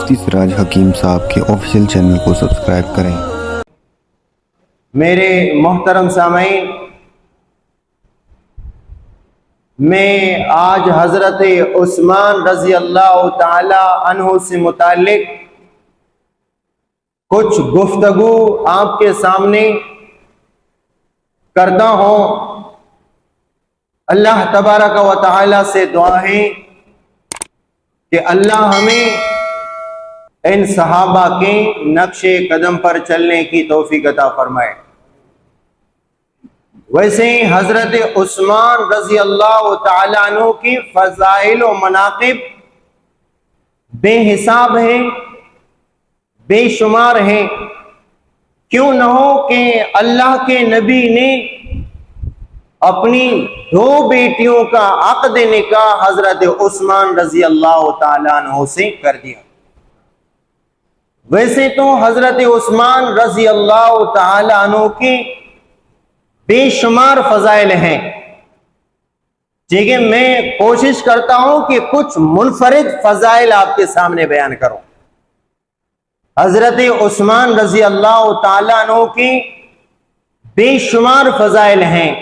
چشتی سراج حکیم صاحب کے آفیشیل چینل کو سبسکرائب کریں۔ میرے محترم سامعین، میں آج حضرت عثمان رضی اللہ تعالی عنہ سے متعلق کچھ گفتگو آپ کے سامنے کرتا ہوں۔ اللہ تبارک و تعالی سے دعا ہے کہ اللہ ہمیں ان صحابہ کے نقش قدم پر چلنے کی توفیق عطا فرمائے۔ ویسے حضرت عثمان رضی اللہ تعالیٰ عنہ کی فضائل و مناقب بے حساب ہیں، بے شمار ہیں۔ کیوں نہ ہو کہ اللہ کے نبی نے اپنی دو بیٹیوں کا عقد نکاح حضرت عثمان رضی اللہ تعالیٰ عنہ سے کر دیا۔ ویسے تو حضرت عثمان رضی اللہ تعالیٰ عنہ کی بے شمار فضائل ہیں، ٹھیک ہے، میں کوشش کرتا ہوں کہ کچھ منفرد فضائل آپ کے سامنے بیان کروں۔ حضرت عثمان رضی اللہ تعالیٰ عنہ کی بے شمار فضائل ہیں،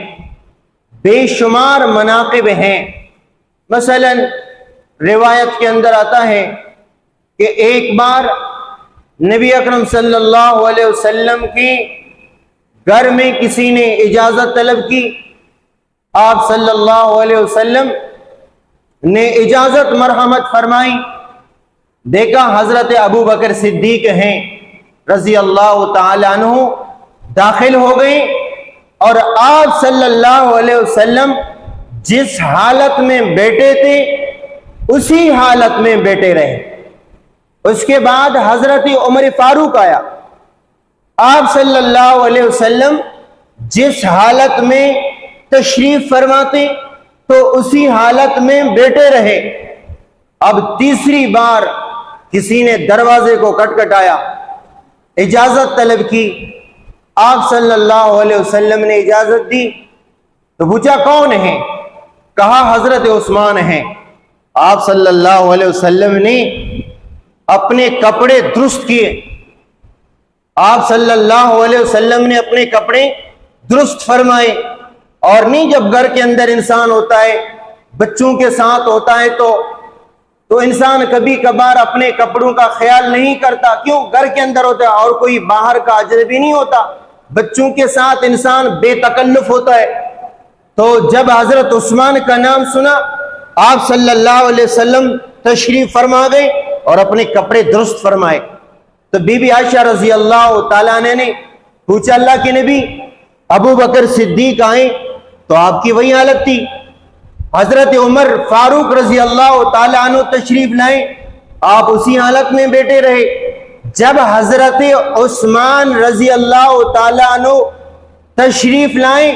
بے شمار مناقب ہیں۔ مثلا روایت کے اندر آتا ہے کہ ایک بار نبی اکرم صلی اللہ علیہ وسلم کی گھر میں کسی نے اجازت طلب کی، آپ صلی اللہ علیہ وسلم نے اجازت مرحمت فرمائی۔ دیکھا حضرت ابو بکر صدیق ہیں رضی اللہ تعالی عنہ داخل ہو گئے، اور آپ صلی اللہ علیہ وسلم جس حالت میں بیٹھے تھے اسی حالت میں بیٹھے رہے۔ اس کے بعد حضرت عمر فاروق آیا، آپ صلی اللہ علیہ وسلم جس حالت میں تشریف فرماتے تو اسی حالت میں بیٹھے رہے۔ اب تیسری بار کسی نے دروازے کو کھٹکھٹایا، اجازت طلب کی، آپ صلی اللہ علیہ وسلم نے اجازت دی تو پوچھا کون ہے؟ کہا حضرت عثمان ہیں۔ آپ صلی اللہ علیہ وسلم نے اپنے کپڑے درست کیے، آپ صلی اللہ علیہ وسلم نے اپنے کپڑے درست فرمائے۔ اور نہیں، جب گھر کے اندر انسان ہوتا ہے، بچوں کے ساتھ ہوتا ہے تو انسان کبھی کبھار اپنے کپڑوں کا خیال نہیں کرتا، کیوں؟ گھر کے اندر ہوتا ہے اور کوئی باہر کا اجنبی نہیں ہوتا، بچوں کے ساتھ انسان بے تکلف ہوتا ہے۔ تو جب حضرت عثمان کا نام سنا، آپ صلی اللہ علیہ وسلم تشریف فرما گئے اور اپنے کپڑے درست فرمائے۔ تو بی بی عائشہ رضی اللہ تعالیٰ عنہ نے پوچھا اللہ کے نبی ابو بکر صدیق آئے تو آپ کی وہی حالت تھی، حضرت عمر فاروق رضی اللہ تعالیٰ عنہ تشریف لائے، آپ اسی حالت میں بیٹھے رہے۔ جب حضرت عثمان رضی اللہ تعالیٰ عنہ تشریف لائے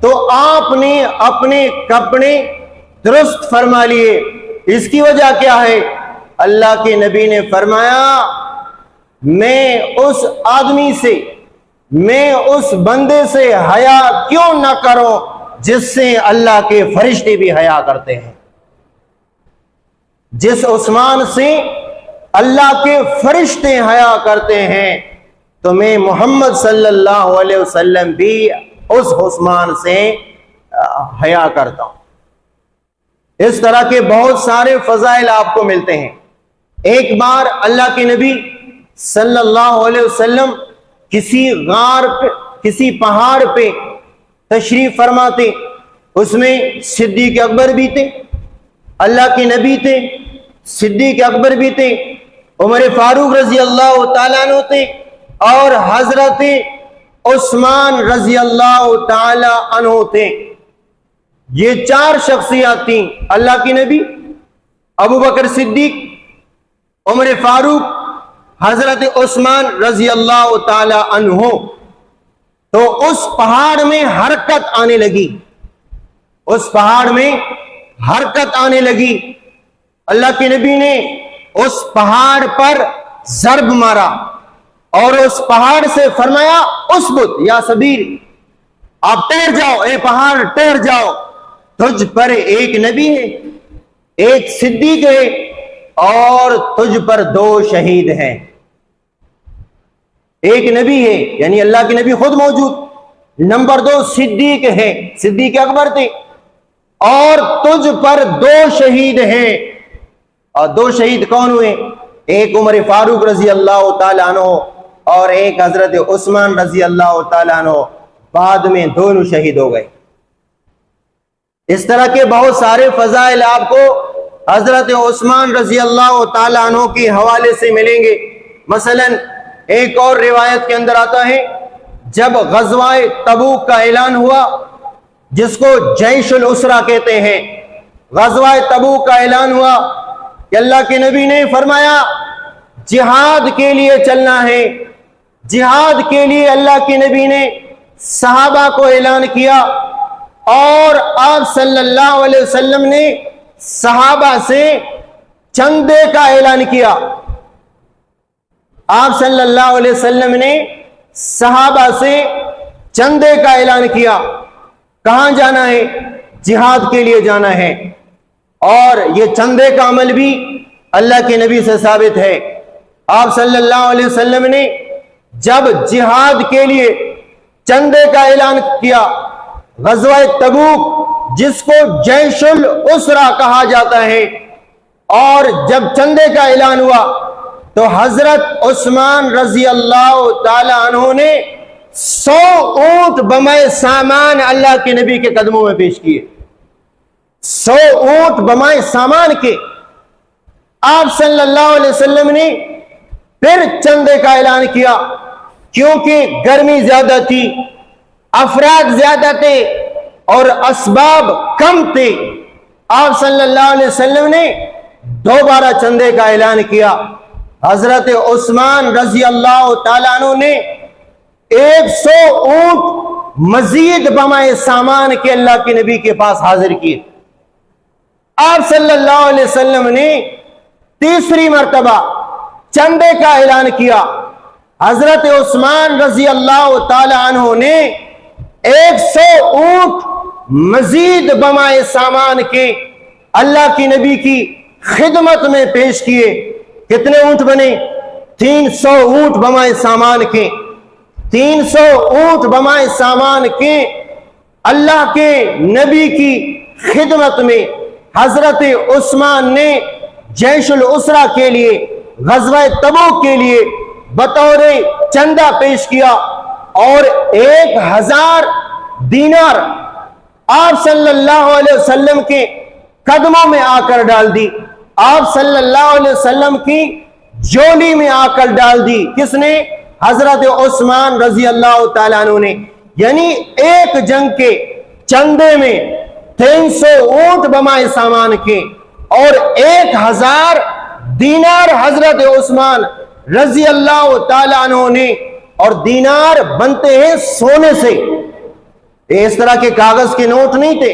تو آپ نے اپنے کپڑے درست فرما لیے۔ اس کی وجہ کیا ہے؟ اللہ کے نبی نے فرمایا میں اس آدمی سے، میں اس بندے سے حیا کیوں نہ کروں جس سے اللہ کے فرشتے بھی حیا کرتے ہیں، جس عثمان سے اللہ کے فرشتے حیا کرتے ہیں، تو میں محمد صلی اللہ علیہ وسلم بھی اس عثمان سے حیا کرتا ہوں۔ اس طرح کے بہت سارے فضائل آپ کو ملتے ہیں۔ ایک بار اللہ کے نبی صلی اللہ علیہ وسلم کسی غار پہ، کسی پہاڑ پہ تشریف فرماتے، اس میں صدیق اکبر بھی تھے، اللہ کے نبی تھے، صدیق اکبر بھی تھے، عمر فاروق رضی اللہ تعالیٰ عنہ تھے، اور حضرت عثمان رضی اللہ تعالیٰ عنہ تھے۔ یہ چار شخصیات تھیں، اللہ کے نبی، ابو بکر صدیق، عمر فاروق، حضرت عثمان رضی اللہ تعالی عنہ۔ تو اس پہاڑ میں حرکت آنے لگی، اس پہاڑ میں حرکت آنے لگی۔ اللہ کے نبی نے اس پہاڑ پر ضرب مارا اور اس پہاڑ سے فرمایا اسبت یا سبیل، آپ ٹہر جاؤ، اے پہاڑ ٹہر جاؤ، تجھ پر ایک نبی ہے، ایک صدیق ہے، اور تجھ پر 2 شہید ہیں. ایک نبی ہے یعنی اللہ کے نبی خود موجود, نمبر 2 صدیق ہے, صدیق اکبر تھے, اور تجھ پر 2 شہید ہیں. اور 2 شہید کون ہوئے؟ ایک عمر فاروق رضی اللہ تعالیٰ عنہ اور ایک حضرت عثمان رضی اللہ تعالیٰ عنہ. بعد میں دونوں شہید ہو گئے. اس طرح کے بہت سارے فضائل آپ کو حضرت عثمان رضی اللہ تعالیٰ عنہ کے حوالے سے ملیں گے. مثلا ایک اور روایت کے اندر آتا ہے, جب غزوہ تبوک کا اعلان ہوا, جس کو جیش الاسرہ کہتے ہیں, غزوہ تبوک کا اعلان ہوا کہ اللہ کے نبی نے فرمایا جہاد کے لیے چلنا ہے. جہاد کے لیے اللہ کے نبی نے صحابہ کو اعلان کیا, اور آپ صلی اللہ علیہ وسلم نے صحابہ سے چندے کا اعلان کیا. آپ صلی اللہ علیہ وسلم نے صحابہ سے چندے کا اعلان کیا. کہاں جانا ہے؟ جہاد کے لیے جانا ہے. اور یہ چندے کا عمل بھی اللہ کے نبی سے ثابت ہے. آپ صلی اللہ علیہ وسلم نے جب جہاد کے لیے چندے کا اعلان کیا, غزوہ تبوک جس کو جیش الاسرہ کہا جاتا ہے, اور جب چندے کا اعلان ہوا تو حضرت عثمان رضی اللہ تعالی عنہ نے 100 اونٹ بمائے سامان اللہ کے نبی کے قدموں میں پیش کیے. 100 اونٹ بمائے سامان کے. آپ صلی اللہ علیہ وسلم نے پھر چندے کا اعلان کیا, کیونکہ گرمی زیادہ تھی, افراد زیادہ تھے اور اسباب کم تھے. آپ صلی اللہ علیہ وسلم نے دوبارہ چندے کا اعلان کیا. حضرت عثمان رضی اللہ تعالیٰ عنہ نے 100 اونٹ مزید بمائے سامان کے اللہ کے نبی کے پاس حاضر کیے. آپ صلی اللہ علیہ وسلم نے تیسری مرتبہ چندے کا اعلان کیا. حضرت عثمان رضی اللہ تعالی عنہ نے 100 اونٹ مزید بمائے سامان کے اللہ کی نبی کی خدمت میں پیش کیے. کتنے اونٹ بنے؟ 300 اونٹ بمائے سامان کے. 300 اونٹ بمائے سامان کے اللہ کے نبی کی خدمت میں حضرت عثمان نے جیش الاسرہ کے لیے, غزوہ تبوک کے لیے بطور چندہ پیش کیا, اور 1000 دینار آپ صلی اللہ علیہ وسلم کے قدموں میں آ کر ڈال دی. آپ صلی اللہ علیہ وسلم کی جولی میں آ کر ڈال دی. کس نے؟ حضرت عثمان رضی اللہ تعالیٰ عنہ نے. یعنی ایک جنگ کے چندے میں 300 اونٹ بمائے سامان کے اور 1000 دینار حضرت عثمان رضی اللہ تعالیٰ عنہ نے. اور دینار بنتے ہیں سونے سے, اس طرح کے کاغذ کے نوٹ نہیں تھے,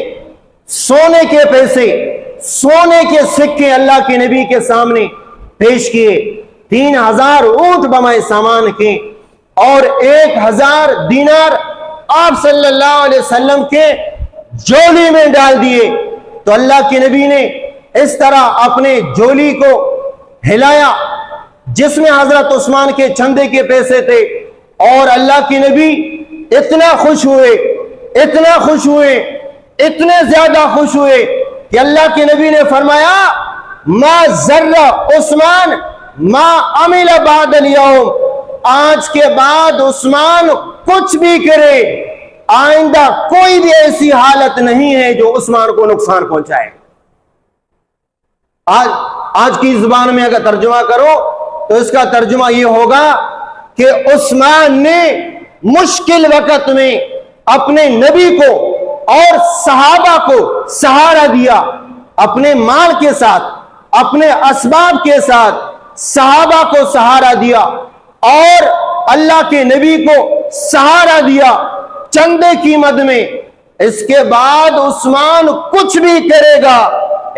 سونے کے پیسے, سونے کے سکے اللہ کے نبی کے سامنے پیش کیے. 3000 اونٹ بمائے سامان کے اور 1000 دینار آپ صلی اللہ علیہ وسلم کے جولی میں ڈال دیے. تو اللہ کے نبی نے اس طرح اپنے جولی کو ہلایا جس میں حضرت عثمان کے چندے کے پیسے تھے, اور اللہ کے نبی اتنا خوش ہوئے, اتنا خوش ہوئے, اتنے زیادہ خوش ہوئے کہ اللہ کے نبی نے فرمایا ما ذرہ عثمان ما عمل بعد اليوم, آج کے بعد عثمان کچھ بھی کرے آئندہ کوئی بھی ایسی حالت نہیں ہے جو عثمان کو نقصان پہنچائے. آج کی زبان میں اگر ترجمہ کرو تو اس کا ترجمہ یہ ہوگا کہ عثمان نے مشکل وقت میں اپنے نبی کو اور صحابہ کو سہارا دیا, اپنے مال کے ساتھ, اپنے اسباب کے ساتھ صحابہ کو سہارا دیا اور اللہ کے نبی کو سہارا دیا چندے کی مد میں. اس کے بعد عثمان کچھ بھی کرے گا,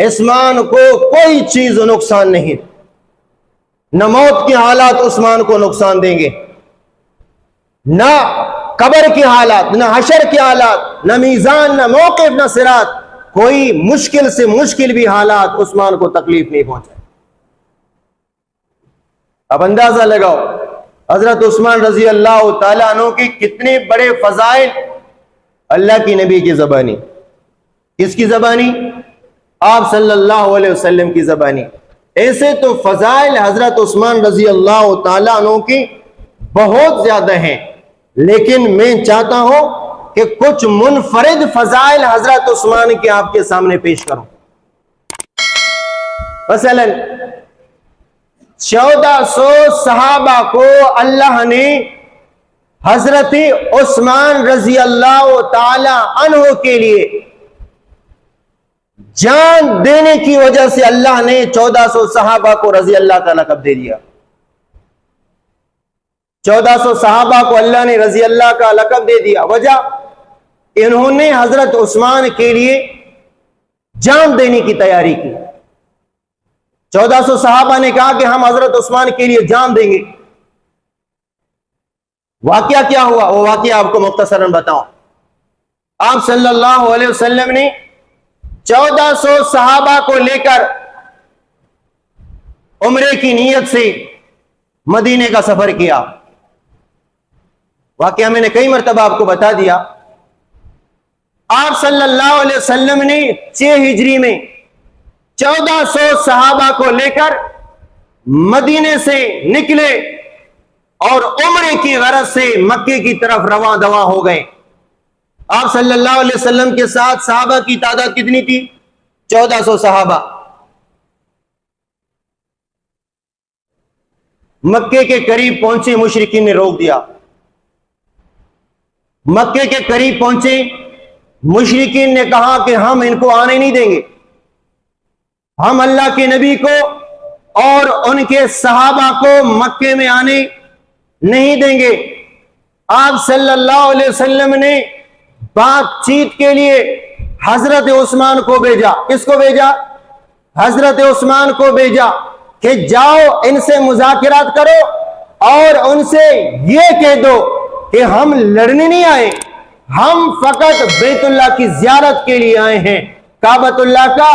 عثمان کو کوئی چیز نقصان نہیں, نہ موت کے حالات عثمان کو نقصان دیں گے, نہ قبر کے حالات, نہ حشر کے حالات, نہ میزان, نہ موقف, نہ صراط, کوئی مشکل سے مشکل بھی حالات عثمان کو تکلیف نہیں پہنچائے. اب اندازہ لگاؤ حضرت عثمان رضی اللہ تعالیٰ عنہ کی کتنے بڑے فضائل اللہ کی نبی کی زبانی، کس کی زبانی؟ آپ صلی اللہ علیہ وسلم کی زبانی۔ ایسے تو فضائل حضرت عثمان رضی اللہ تعالیٰ عنہ کی بہت زیادہ ہیں، لیکن میں چاہتا ہوں کہ کچھ منفرد فضائل حضرت عثمان کے آپ کے سامنے پیش کروں۔ مثلا 1400 صحابہ کو اللہ نے حضرت عثمان رضی اللہ تعالی عنہ کے لیے جان دینے کی وجہ سے اللہ نے 1400 صحابہ کو رضی اللہ تعالی لقب دے دیا۔ 1400 صحابہ کو اللہ نے رضی اللہ کا لقب دے دیا، وجہ انہوں نے حضرت عثمان کے لیے جان دینے کی تیاری کی۔ 1400 صحابہ نے کہا کہ ہم حضرت عثمان کے لیے جان دیں گے۔ واقعہ کیا ہوا وہ واقعہ آپ کو مختصراً بتاؤں۔ آپ صلی اللہ علیہ وسلم نے 1400 صحابہ کو لے کر عمرے کی نیت سے مدینے کا سفر کیا۔ واقعہ میں نے کئی مرتبہ آپ کو بتا دیا۔ آپ صلی اللہ علیہ وسلم نے 6 ہجری میں 1400 صحابہ کو لے کر مدینے سے نکلے اور عمرے کی غرض سے مکے کی طرف رواں دواں ہو گئے۔ آپ صلی اللہ علیہ وسلم کے ساتھ صحابہ کی تعداد کتنی تھی؟ 1400 صحابہ۔ مکے کے قریب پہنچے، مشرکین نے روک دیا۔ مکے کے قریب پہنچے، مشرکین نے کہا کہ ہم ان کو آنے نہیں دیں گے، ہم اللہ کے نبی کو اور ان کے صحابہ کو مکے میں آنے نہیں دیں گے۔ آپ صلی اللہ علیہ وسلم نے بات چیت کے لیے حضرت عثمان کو بھیجا۔ کس کو بھیجا؟ حضرت عثمان کو بھیجا کہ جاؤ ان سے مذاکرات کرو اور ان سے یہ کہہ دو کہ ہم لڑنے نہیں آئے، ہم فقط بیت اللہ کی زیارت کے لیے آئے ہیں، کعبۃ اللہ کا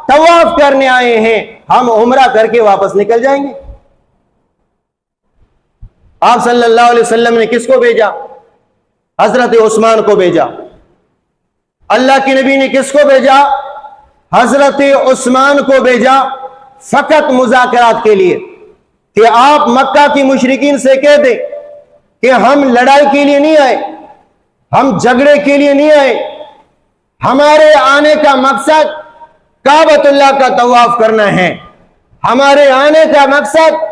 طواف کرنے آئے ہیں، ہم عمرہ کر کے واپس نکل جائیں گے۔ آپ صلی اللہ علیہ وسلم نے کس کو بھیجا؟ حضرت عثمان کو بھیجا۔ اللہ کے نبی نے کس کو بھیجا؟ حضرت عثمان کو بھیجا، فقط مذاکرات کے لیے کہ آپ مکہ کی مشرکین سے کہہ دیں کہ ہم لڑائی کے لیے نہیں آئے، ہم جھگڑے کے لیے نہیں آئے، ہمارے آنے کا مقصد کعبۃ اللہ کا طواف کرنا ہے، ہمارے آنے کا مقصد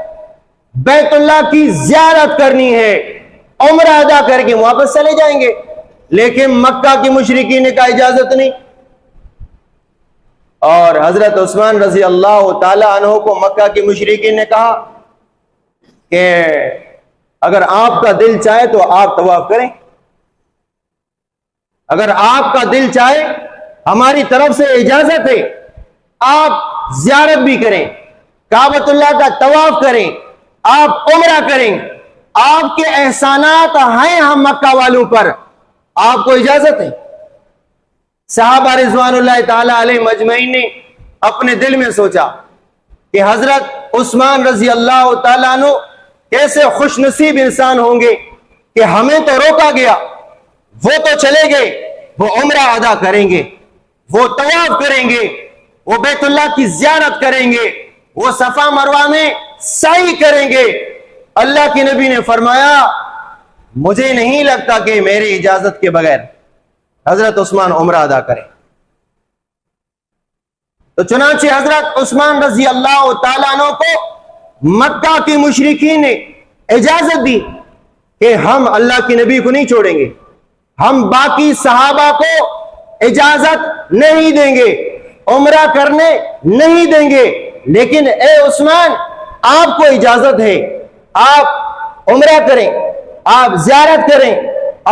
بیت اللہ کی زیارت کرنی ہے، عمرہ ادا کر کے واپس چلے جائیں گے۔ لیکن مکہ کی مشرکین نے کہا اجازت نہیں، اور حضرت عثمان رضی اللہ تعالی عنہ کو مکہ کی مشرکین نے کہا کہ اگر آپ کا دل چاہے تو آپ طواف کریں، اگر آپ کا دل چاہے ہماری طرف سے اجازت ہے، آپ زیارت بھی کریں، کعبۃ اللہ کا طواف کریں، آپ عمرہ کریں، آپ کے احسانات ہیں ہم مکہ والوں پر، آپ کو اجازت ہے۔ صحابہ رضوان اللہ تعالی علیہ مجمعین نے اپنے دل میں سوچا کہ حضرت عثمان رضی اللہ تعالیٰ عنہ کیسے خوش نصیب انسان ہوں گے کہ ہمیں تو روکا گیا، وہ تو چلے گئے، وہ عمرہ ادا کریں گے، وہ طواف کریں گے، وہ بیت اللہ کی زیارت کریں گے، وہ صفا مروہ میں سعی کریں گے۔ اللہ کے نبی نے فرمایا مجھے نہیں لگتا کہ میری اجازت کے بغیر حضرت عثمان عمرہ ادا کریں۔ تو چنانچہ حضرت عثمان رضی اللہ تعالیٰ عنہ کو مکہ کی مشرکین نے اجازت دی کہ ہم اللہ کے نبی کو نہیں چھوڑیں گے، ہم باقی صحابہ کو اجازت نہیں دیں گے، عمرہ کرنے نہیں دیں گے، لیکن اے عثمان آپ کو اجازت ہے، آپ عمرہ کریں، آپ زیارت کریں،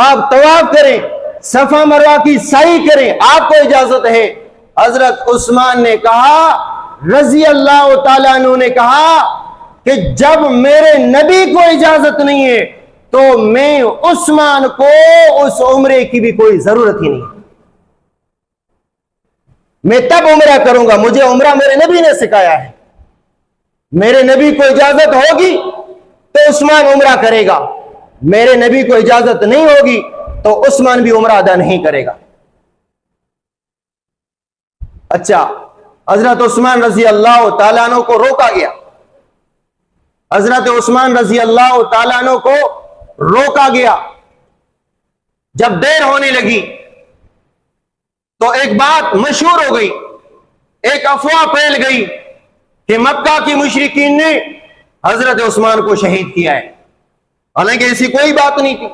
آپ طواف کریں، صفا مروہ کی سعی کریں، آپ کو اجازت ہے۔ حضرت عثمان نے کہا، رضی اللہ تعالیٰ عنہ نے کہا کہ جب میرے نبی کو اجازت نہیں ہے تو میں عثمان کو اس عمرے کی بھی کوئی ضرورت ہی نہیں، میں تب عمرہ کروں گا، مجھے عمرہ میرے نبی نے سکھایا ہے، میرے نبی کو اجازت ہوگی عثمان عمرہ کرے گا، میرے نبی کو اجازت نہیں ہوگی تو عثمان بھی عمرہ ادا نہیں کرے گا۔ اچھا، حضرت عثمان رضی اللہ تعالیٰ عنہ کو روکا گیا، حضرت عثمان رضی اللہ تعالیٰ عنہ کو روکا گیا۔ جب دیر ہونے لگی تو ایک بات مشہور ہو گئی، ایک افواہ پھیل گئی کہ مکہ کی مشرکین نے حضرت عثمان کو شہید کیا ہے، حالانکہ ایسی کوئی بات نہیں تھی۔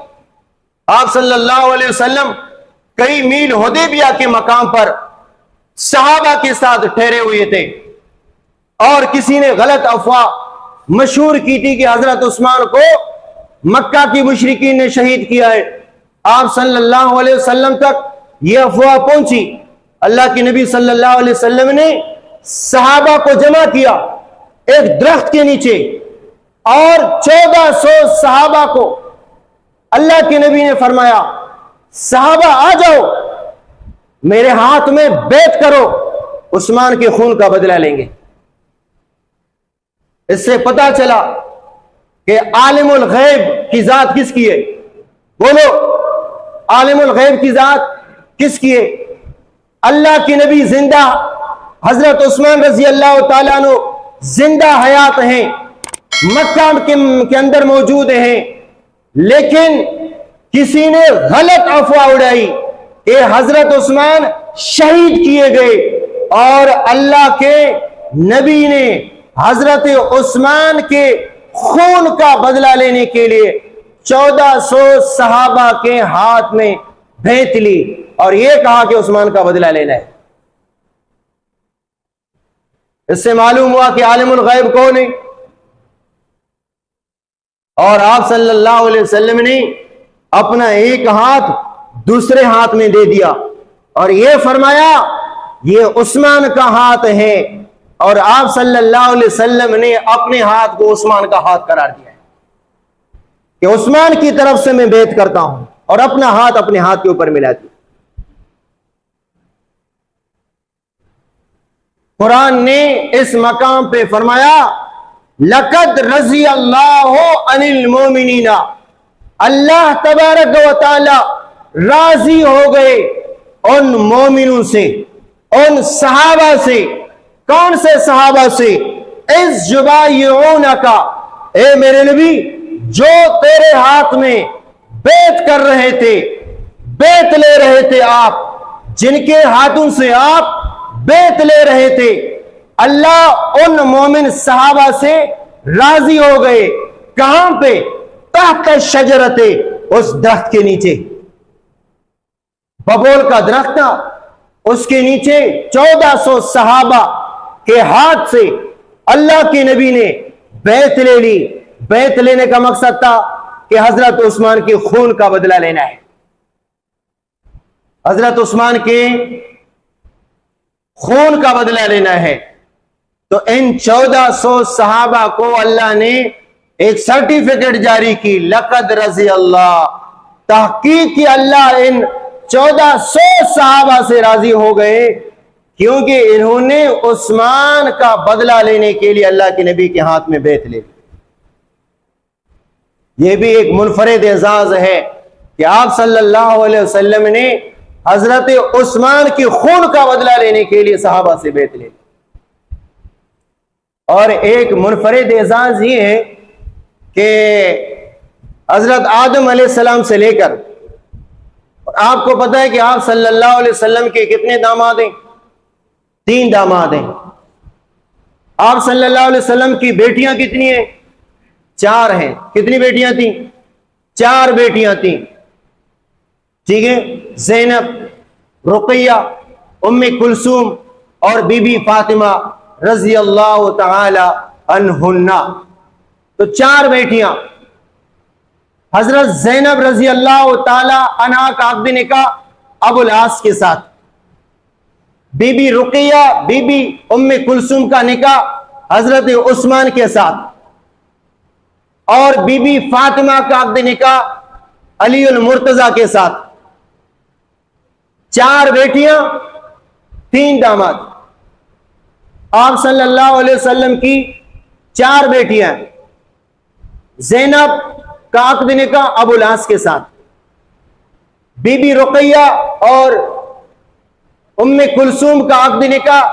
آپ صلی اللہ علیہ وسلم کئی میل حدیبیہ کے مقام پر صحابہ کے ساتھ ٹھہرے ہوئے تھے، اور کسی نے غلط افواہ مشہور کی تھی کہ حضرت عثمان کو مکہ کی مشرکین نے شہید کیا ہے۔ آپ صلی اللہ علیہ وسلم تک یہ افواہ پہنچی، اللہ کے نبی صلی اللہ علیہ وسلم نے صحابہ کو جمع کیا ایک درخت کے نیچے، اور 1400 صحابہ کو اللہ کے نبی نے فرمایا، صحابہ آ جاؤ، میرے ہاتھ میں بیعت کرو، عثمان کے خون کا بدلہ لیں گے۔ اس سے پتا چلا کہ عالم الغیب کی ذات کس کی ہے؟ بولو، عالم الغیب کی ذات کس کی ہے؟ اللہ کے نبی زندہ، حضرت عثمان رضی اللہ تعالیٰ عنہ زندہ حیات ہیں، مکہ کے اندر موجود ہیں، لیکن کسی نے غلط افواہ اڑائی کہ حضرت عثمان شہید کیے گئے، اور اللہ کے نبی نے حضرت عثمان کے خون کا بدلہ لینے کے لیے 1400 صحابہ کے ہاتھ میں بیعت لی، اور یہ کہا کہ عثمان کا بدلہ لینا ہے۔ اس سے معلوم ہوا کہ عالم الغیب کون ہے، اور آپ صلی اللہ علیہ وسلم نے اپنا ایک ہاتھ دوسرے ہاتھ میں دے دیا اور یہ فرمایا یہ عثمان کا ہاتھ ہے، اور آپ صلی اللہ علیہ وسلم نے اپنے ہاتھ کو عثمان کا ہاتھ قرار دیا ہے کہ عثمان کی طرف سے میں بیعت کرتا ہوں، اور اپنا ہاتھ اپنے ہاتھ کے اوپر ملا دیا۔ قرآن نے اس مقام پہ فرمایا لقد رضی اللہ عن المومنین، اللہ تبارک و تعالی راضی ہو گئے ان مومنوں سے، ان صحابہ سے۔ کون سے صحابہ سے؟ اذ یبایعونک، اے میرے نبی جو تیرے ہاتھ میں بیعت کر رہے تھے، بیعت لے رہے تھے، آپ جن کے ہاتھوں سے آپ بیعت لے رہے تھے، اللہ ان مومن صحابہ سے راضی ہو گئے۔ کہاں پہ؟ تحت الشجرۃ، اس درخت کے نیچے، ببول کا درخت تھا، اس کے نیچے 1400 صحابہ کے ہاتھ سے اللہ کے نبی نے بیعت لے لی۔ بیعت لینے کا مقصد تھا کہ حضرت عثمان کے خون کا بدلہ لینا ہے، حضرت عثمان کے خون کا بدلہ لینا ہے۔ تو ان 1400 صحابہ کو اللہ نے ایک سرٹیفکیٹ جاری کی، لقد رضی اللہ، تحقیق کی اللہ ان 1400 صحابہ سے راضی ہو گئے، کیونکہ انہوں نے عثمان کا بدلہ لینے کے لیے اللہ کے نبی کے ہاتھ میں بیعت لے لی۔ یہ بھی ایک منفرد اعزاز ہے کہ آپ صلی اللہ علیہ وسلم نے حضرت عثمان کی خون کا بدلہ لینے کے لیے صحابہ سے بیعت لے لی۔ اور ایک منفرد اعزاز یہ ہے کہ حضرت آدم علیہ السلام سے لے کر، آپ کو پتہ ہے کہ آپ صلی اللہ علیہ وسلم کے کتنے داماد ہیں؟ 3 داماد ہیں۔ آپ صلی اللہ علیہ وسلم کی بیٹیاں کتنی ہیں؟ 4 ہیں۔ کتنی بیٹیاں تھیں؟ 4 بیٹیاں تھیں، ٹھیک ہے، زینب، رقیہ، ام کلثوم اور بی بی فاطمہ رضی اللہ تعالی عنہن۔ تو 4 بیٹیاں۔ حضرت زینب رضی اللہ تعالی عنہا کا عقد نکاح ابو العاص کے ساتھ، بی بی رقیہ بی بی ام کلثوم کا نکاح حضرت عثمان کے ساتھ، اور بی بی فاطمہ کا عقد نکاح علی المرتضی کے ساتھ۔ 4 بیٹیاں، 3 داماد۔ آپ صلی اللہ علیہ وسلم کی 4 بیٹیاں، زینب کا عقد نکاح ابو العاص کے ساتھ، بی بی رقیہ اور ام کلثوم کا عقد نکاح،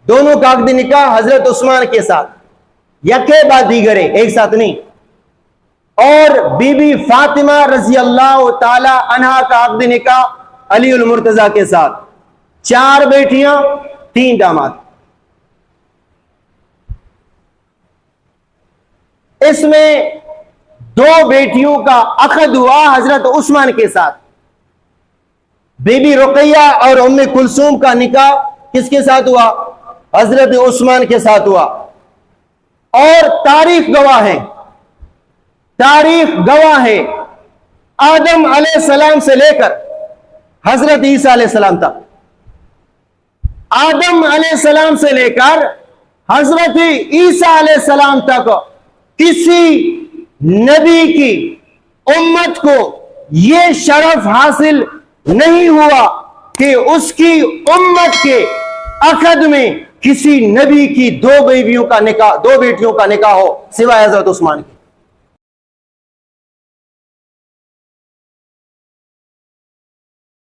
دونوں کا عقد نکاح حضرت عثمان کے ساتھ، یکے بعد دیگرے، ایک ساتھ نہیں۔ اور بی بی فاطمہ رضی اللہ تعالی عنہا کا عقد نکاح علی المرتضی کے ساتھ، 4 بیٹیاں 3 داماد۔ اس میں 2 بیٹیوں کا عقد ہوا حضرت عثمان کے ساتھ، بی بی رقیہ اور ام کلثوم کا نکاح کس کے ساتھ ہوا؟ حضرت عثمان کے ساتھ ہوا۔ اور تاریخ گواہ ہے آدم علیہ السلام سے لے کر حضرت عیسیٰ علیہ السلام تک، آدم علیہ السلام سے لے کر حضرت عیسیٰ علیہ السلام تک کسی نبی کی امت کو یہ شرف حاصل نہیں ہوا کہ اس کی امت کے عقد میں کسی نبی کی 2 بیٹیوں کا نکاح ہو سوائے حضرت عثمان کی۔